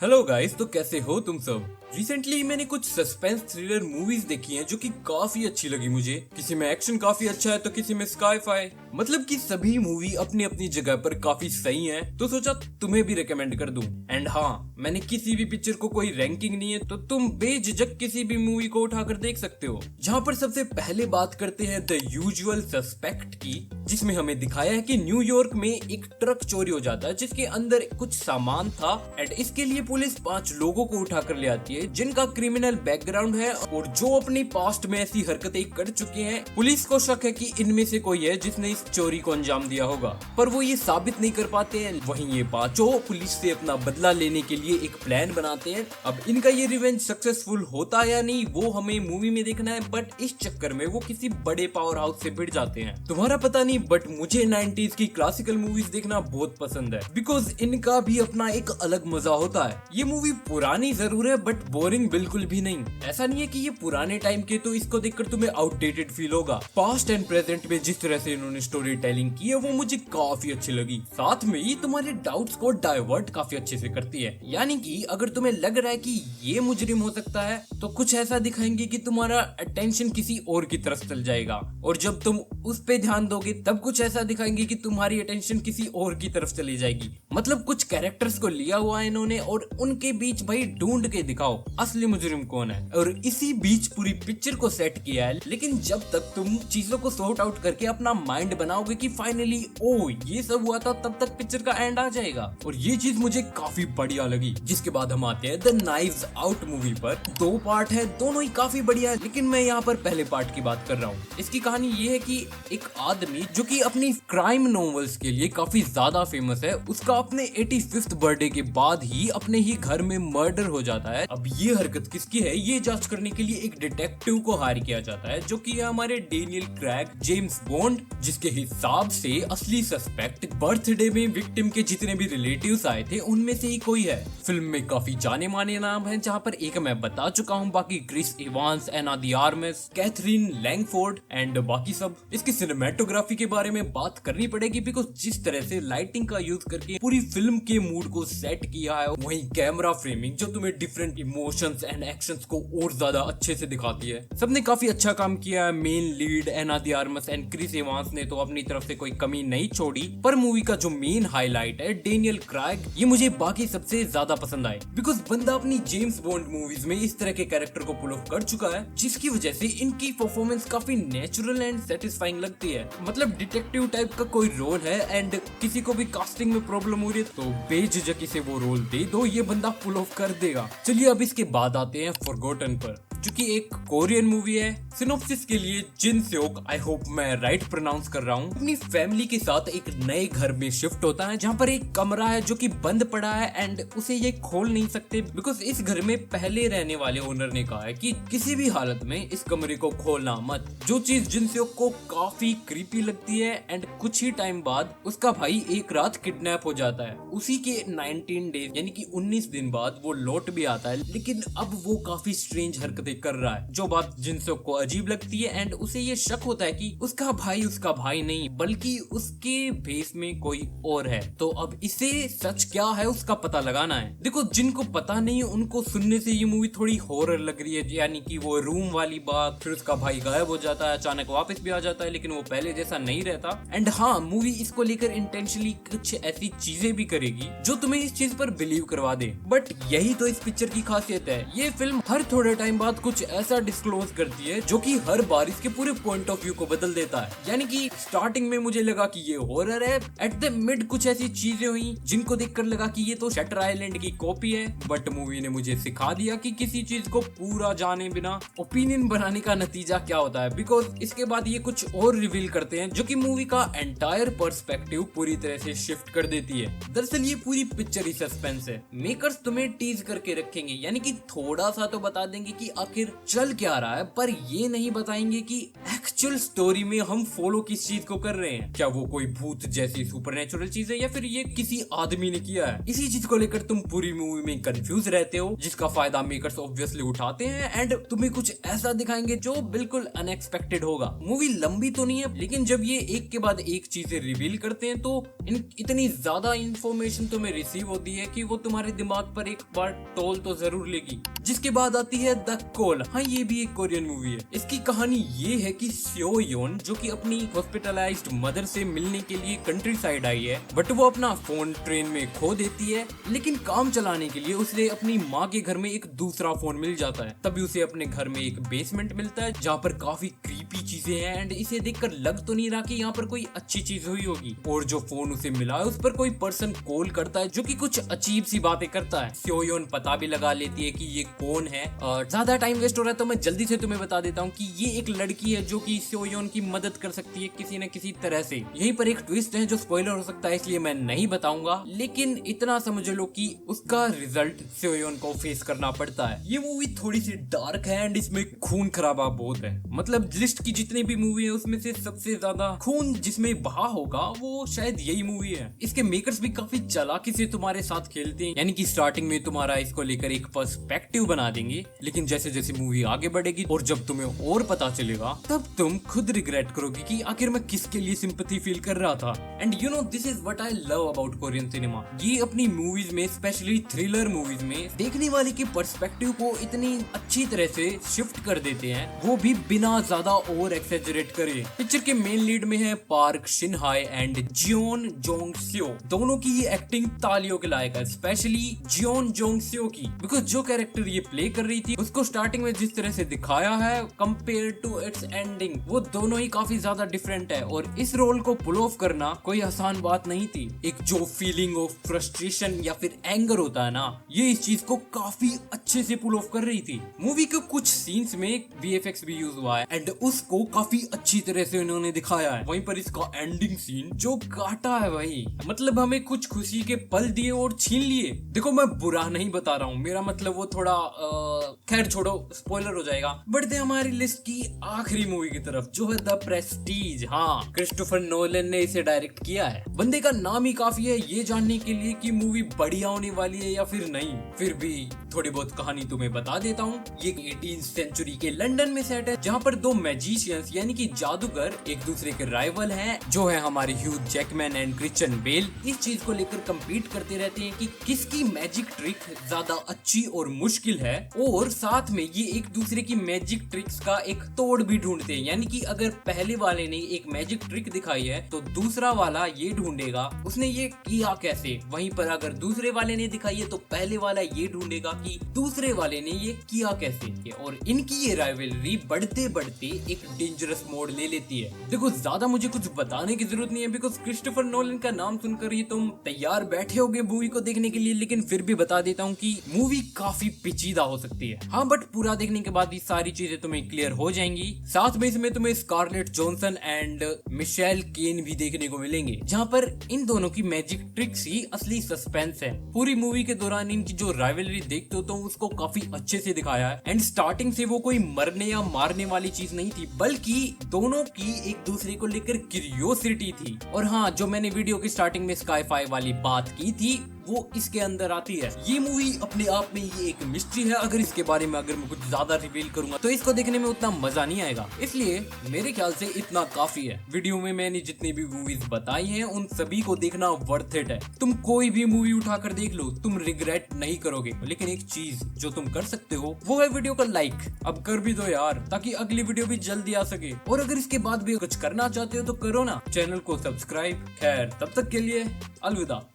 Hello guys, तो कैसे हो तुम सब। रिसेंटली मैंने कुछ सस्पेंस थ्रिलर मूवीज देखी हैं जो कि काफी अच्छी लगी मुझे। किसी में एक्शन काफी अच्छा है तो किसी में स्काई-फाई, मतलब कि सभी मूवी अपनी अपनी जगह पर काफी सही हैं, तो सोचा तुम्हें भी रिकमेंड कर दूं। एंड हाँ, मैंने किसी भी पिक्चर को कोई रैंकिंग नहीं है, तो तुम बेझिझक किसी भी मूवी को उठाकर देख सकते हो। जहाँ पर सबसे पहले बात करते हैं द यूजुअल सस्पेक्ट की, जिसमें हमें दिखाया है कि न्यूयॉर्क में एक ट्रक चोरी हो जाता है जिसके अंदर कुछ सामान था एंड इसके लिए पुलिस 5 लोगों को उठाकर ले आती है जिनका क्रिमिनल बैकग्राउंड है और जो अपनी पास्ट में ऐसी हरकतें कर चुके हैं। पुलिस को शक है कि इनमें से कोई है जिसने इस चोरी को अंजाम दिया होगा, पर वो ये साबित नहीं कर पाते हैं। वहीं ये पांचों पुलिस से अपना बदला लेने के लिए एक प्लान बनाते हैं। अब इनका ये रिवेंज सक्सेसफुल होता या नहीं वो हमें मूवी में देखना है, बट इस चक्कर में वो किसी बड़े पावर हाउस से भिड़ जाते हैं। तुम्हारा पता नहीं, बट मुझे 90s की क्लासिकल मूवीज देखना बहुत पसंद है, बिकॉज इनका भी अपना एक अलग मजा होता है। ये मूवी पुरानी जरूर है बट बोरिंग बिल्कुल भी नहीं। ऐसा नहीं है कि ये पुराने टाइम के तो इसको देखकर तुम्हें आउटडेटेड फील होगा। पास्ट एंड प्रेजेंट में जिस तरह से इन्होंने स्टोरी टेलिंग की है वो मुझे काफी अच्छी लगी। साथ में ये तुम्हारे डाउट्स को डाइवर्ट काफी अच्छे से करती है। यानी कि अगर तुम्हें लग रहा है कि ये मुजरिम हो सकता है तो कुछ ऐसा दिखाएंगे कि तुम्हारा अटेंशन किसी और की तरफ चल जाएगा, और जब तुम उस पे ध्यान दोगे तब कुछ ऐसा दिखाएंगे कि तुम्हारी अटेंशन किसी और की तरफ चली जाएगी। मतलब कुछ कैरेक्टर्स को लिया हुआ है इन्होंने और उनके बीच भाई ढूंढ के दिखाओ असली मुजरिम कौन है, और इसी बीच पूरी पिक्चर को सेट किया है। लेकिन जब तक तुम चीजों को सॉर्ट आउट करके अपना माइंड बनाओगे कि फाइनली ओ ये सब हुआ था, तब तक पिक्चर का एंड आ जाएगा, और ये चीज मुझे काफी बढ़िया लगी। जिसके बाद हम आते हैं द नाइव्स आउट मूवी पर। 2 पार्ट है, दोनों ही काफी बढ़िया है, लेकिन मैं यहाँ पर पहले पार्ट की बात कर रहा हूँ। इसकी कहानी ये है कि एक आदमी जो कि अपनी क्राइम नॉवेल्स के लिए काफी ज्यादा फेमस है, उसका अपने 85th बर्थडे के बाद ही अपने ही घर में मर्डर हो जाता है। अब ये हरकत किसकी है ये जांच करने के लिए एक डिटेक्टिव को हायर किया जाता है, जो कि है हमारे डेनियल क्रेग जेम्स बॉन्ड, जिसके हिसाब से असली सस्पेक्ट बर्थडे में विक्टिम के जितने भी रिलेटिव्स आए थे उनमें से ही कोई है। फिल्म में काफी जाने माने नाम हैं, जहाँ पर एक मैं बता चुका हूँ, बाकी Chris Evans, Ana de Armas, Catherine Langford and बाकी सब। इसकी सिनेमेटोग्राफी के बारे में बात करनी पड़ेगी, बिकॉज जिस तरह से लाइटिंग का यूज करके पूरी फिल्म के मूड को सेट किया है, वहीं कैमरा फ्रेमिंग जो तुम्हें डिफरेंट इमोशंस एंड एक्शंस को और ज्यादा अच्छे से दिखाती है। सबने काफी अच्छा काम किया है। Main lead Ana de Armas and Chris Evans ने तो अपनी तरफ से कोई कमी नहीं छोड़ी, पर मूवी का जो मेन हाईलाइट है डेनियल क्रेग, ये मुझे बाकी सबसे ज्यादा पसंद आए, बिकॉज बंदा अपनी जेम्स बॉन्ड मूवीज में इस तरह के कैरेक्टर को पुल ऑफ कर चुका है, जिसकी वजह से इनकी परफॉर्मेंस काफी नेचुरल एंड सेटिस्फाइंग लगती है। मतलब डिटेक्टिव टाइप का कोई रोल है एंड किसी को भी कास्टिंग में प्रॉब्लम हो रही है तो बेझिझक इसे वो रोल दे दो, ये बंदा पुल ऑफ कर देगा। चलिए अब इसके बाद आते हैं फॉरगॉटन पर, जो कि एक कोरियन मूवी है। सिनॉप्सिस के लिए जिन सेओक, आई होप मैं राइट प्रोनाउंस कर रहा हूँ, अपनी फैमिली के साथ एक नए घर में शिफ्ट होता है, जहाँ पर एक कमरा है जो कि बंद पड़ा है एंड उसे ये खोल नहीं सकते, बिकॉज इस घर में पहले रहने वाले ओनर ने कहा है कि किसी भी हालत में इस कमरे को खोलना मत। जो चीज जिन सेओक को काफी क्रीपी लगती है एंड कुछ ही टाइम बाद उसका भाई एक रात किडनैप हो जाता है। उसी के 19 डेज यानी कि 19 दिन बाद वो लौट भी आता है, लेकिन अब वो काफी स्ट्रेंज हरकतें कर रहा है, जो बात जिनसेओक को अजीब लगती है एंड उसे ये शक होता है कि उसका भाई नहीं बल्कि उसके भेस में कोई और है। तो अब इसे सच क्या है उसका पता लगाना है। देखो, जिनको पता नहीं उनको सुनने से ये मूवी थोड़ी हॉरर लग रही है, यानी कि वो रूम वाली बात, फिर उसका भाई गायब हो जाता है, अचानक वापस भी आ जाता है, लेकिन वो पहले जैसा नहीं रहता। एंड हाँ, मूवी इसको लेकर इंटेंशनली कुछ ऐसी चीजें भी करेगी जो तुम्हें इस चीज पर बिलीव करवा दे, बट यही तो इस पिक्चर की खासियत है। ये फिल्म हर थोड़े टाइम बाद कुछ ऐसा डिस्क्लोज करती है जो कि हर बार इसके पूरे पॉइंट ऑफ व्यू को बदल देता है। यानी कि स्टार्टिंग में मुझे लगा कि ये हॉरर है, एट द मिड कुछ ऐसी चीजें हुई जिनको देखकर लगा कि ये तो शटर आइलैंड की कॉपी है, बट मूवी ने मुझे सिखा दिया कि किसी चीज को पूरा जाने बिना ओपिनियन बनाने का नतीजा क्या होता है। बिकॉज इसके बाद ये कुछ और रिवील करते हैं जो कि मूवी का एंटायर पर्सपेक्टिव पूरी तरह से शिफ्ट कर देती है। दरअसल ये पूरी पिक्चर ही सस्पेंस है। मेकर्स तुम्हें टीज करके रखेंगे, यानी कि थोड़ा सा तो बता देंगे कि अब आखिर चल क्या रहा है, पर ये नहीं बताएंगे कि एक्चुअल स्टोरी में हम फॉलो किस चीज को कर रहे हैं। क्या वो कोई भूत जैसी सुपरनेचुरल चीज है या फिर ये किसी आदमी ने किया है। इसी चीज को लेकर तुम पूरी मूवी में कंफ्यूज रहते हो, जिसका फायदा मेकर्स ऑब्वियसली उठाते हैं एंड तुम्हें कुछ ऐसा दिखाएंगे जो बिल्कुल अनएक्सपेक्टेड होगा। मूवी लंबी तो नहीं है, लेकिन जब ये एक के बाद एक चीजें रिवील करते हैं तो इतनी ज्यादा इंफॉर्मेशन तुम्हें रिसीव होती है कि वो तुम्हारे दिमाग पर एक बार टोल तो जरूर लेगी। जिसके बाद आती है द कॉल। हाँ, ये भी एक कोरियन मूवी है। इसकी कहानी ये है कि स्यो योन, जो कि अपनी हॉस्पिटलाइज्ड मदर से मिलने के लिए कंट्री साइड आई है, बट वो अपना फोन ट्रेन में खो देती है। लेकिन काम चलाने के लिए उसे अपनी माँ के घर में एक दूसरा फोन मिल जाता है। तभी उसे अपने घर में एक बेसमेंट मिलता है जहाँ पर काफी क्रीपी चीजें हैं एंड इसे देखकर लग तो नहीं रहा कि यहाँ पर कोई अच्छी चीज हुई होगी। और जो फोन उसे मिला है उस पर कोई पर्सन कॉल करता है जो कि कुछ अजीब सी बातें करता है। स्यो योन पता भी लगा लेती है कि ये कौन है। और ज्यादा टाइम वेस्ट हो रहा है तो मैं जल्दी से तुम्हें बता देता हूँ कि ये एक लड़की है जो कि स्यो योन की मदद कर सकती है किसी न किसी तरह से। यहीं पर एक ट्विस्ट है जो स्पॉइलर हो सकता है, इसलिए मैं नहीं बताऊंगा, लेकिन इतना समझ लो कि उसका रिजल्ट स्यो योन को फेस करना पड़ता है। ये मूवी थोड़ी सी डार्क है एंड इसमें खून खराबा बहुत है। मतलब लिस्ट की जितनी भी मूवी है उसमें से सबसे ज्यादा खून जिसमें बहा होगा वो शायद यही मूवी है। इसके मेकर्स भी काफी चालाकी से तुम्हारे साथ खेलते हैं, यानी कि स्टार्टिंग में तुम्हारा इसको लेकर एक पर्सपेक्टिव बना देंगे, लेकिन जैसे जैसे मूवी आगे बढ़ेगी और जब तुम्हें और पता चलेगा तब तुम खुद रिग्रेट करोगे कि आखिर मैं किसके लिए सिंपैथी फील कर रहा था। And you know this is what I love about Korean cinema. ये अपनी मूवीज में, स्पेशली थ्रिलर मूवीज में, देखने वाले की पर्सपेक्टिव को इतनी अच्छी तरह से शिफ्ट कर देते हैं, वो भी बिना ज्यादा ओवर एक्सेजरेट करे। पिक्चर के मेन लीड में है Park Shin Hye and Jeon Jong Seo. दोनों की ये एक्टिंग तालियों के लायक है, स्पेशली जियोन जोंग स्यो की, बिकॉज जो कैरेक्टर ये प्ले कर रही थी उसको स्टार्टिंग में जिस तरह से दिखाया है कंपेयर टू इट्स एंडिंग, वो दोनों ही काफी ज्यादा डिफरेंट है। और इस रोल को पुल ऑफ करना कोई आसान बात नहीं थी। एक जो फीलिंग ऑफ फ्रस्ट्रेशन या फिर एंगर होता है ना, ये इस चीज को काफी अच्छे से पुल ऑफ कर रही थी। मूवी के कुछ सीन्स में VFX भी यूज हुआ है एंड उसको काफी अच्छी तरह से उन्होंने दिखाया है। वहीं पर इसका एंडिंग सीन जो काटा है भाई, मतलब हमें कुछ खुशी के पल दिए और छीन लिए। देखो मैं बुरा नहीं बता रहा हूँ, मेरा मतलब वो थोड़ा खैर छोड़ो, स्पॉइलर हो जाएगा। बढ़ते हमारी लिस्ट की आखिरी मूवी की तरफ जो है द प्रेस्टीज। हाँ, क्रिस्टोफर नोलन ने इसे डायरेक्ट किया है। बंदे का नाम ही काफी है ये जानने के लिए कि मूवी बढ़िया होने वाली है या फिर नहीं। फिर भी थोड़ी बहुत कहानी तुम्हें बता देता हूँ। ये 18th सेंचुरी के लंदन में सेट है, जहाँ पर दो मैजिशियंस यानी कि जादूगर एक दूसरे के राइवल हैं, जो है हमारे Hugh Jackman and Christian Bale. इस चीज को लेकर कम्पीट करते रहते हैं कि किसकी मैजिक ट्रिक ज्यादा अच्छी और मुश्किल है, और साथ में ये एक दूसरे की मैजिक ट्रिक्स का एक तोड़ भी ढूंढते हैं। यानी कि अगर पहले वाले ने एक मैजिक ट्रिक दिखाई है तो दूसरा वाला ये ढूंढेगा उसने ये किया कैसे। वहीं पर अगर दूसरे वाले ने दिखाई है तो पहले वाला ये ढूंढेगा कि दूसरे वाले ने ये किया कैसे। और इनकी ये राइवलरी बढ़ते बढ़ते एक डेंजरस मोड ले लेती है। देखो ज्यादा मुझे कुछ बताने की जरूरत नहीं है, बिकॉज क्रिस्टोफर नोलन का नाम सुनकर ही तुम तैयार बैठे होगे मूवी को देखने के लिए, लेकिन फिर भी बता देता हूँ कि मूवी काफी पेचीदा हो सकती है। हाँ, बट पूरा देखने के बाद ये सारी चीजें तुम्हें क्लियर हो जाएंगी। साथ में इसमें तुम्हें स्कारलेट जॉनसन एंड मिशेल केन भी देखने को मिलेंगे, जहाँ पर इन दोनों की मैजिक ट्रिक्स ही असली सस्पेंस है। पूरी मूवी के दौरान इनकी जो राइवलरी देखते हो तो उसको काफी अच्छे से दिखाया है एंड स्टार्टिंग से वो कोई मरने या मारने वाली चीज नहीं थी, बल्कि दोनों की एक दूसरे को लेकर क्यूरियोसिटी थी। और हाँ, जो मैंने वीडियो की स्टार्टिंग में स्काई-फाई वाली बात की थी वो इसके अंदर आती है। ये मूवी अपने आप में ये एक मिस्ट्री है। अगर इसके बारे में अगर मैं कुछ ज्यादा रिवील करूंगा तो इसको देखने में उतना मजा नहीं आएगा, इसलिए मेरे ख्याल से इतना काफी है। वीडियो में मैंने जितनी भी मूवीज बताई हैं उन सभी को देखना वर्थ इट है। तुम कोई भी मूवी उठाकर देख लो, तुम रिग्रेट नहीं करोगे। लेकिन एक चीज जो तुम कर सकते हो वो है वीडियो को लाइक। अब कर भी दो यार, ताकि अगली वीडियो भी जल्दी आ सके। और अगर इसके बाद भी कुछ करना चाहते हो तो करो ना, चैनल को सब्सक्राइब। खैर तब तक के लिए अलविदा।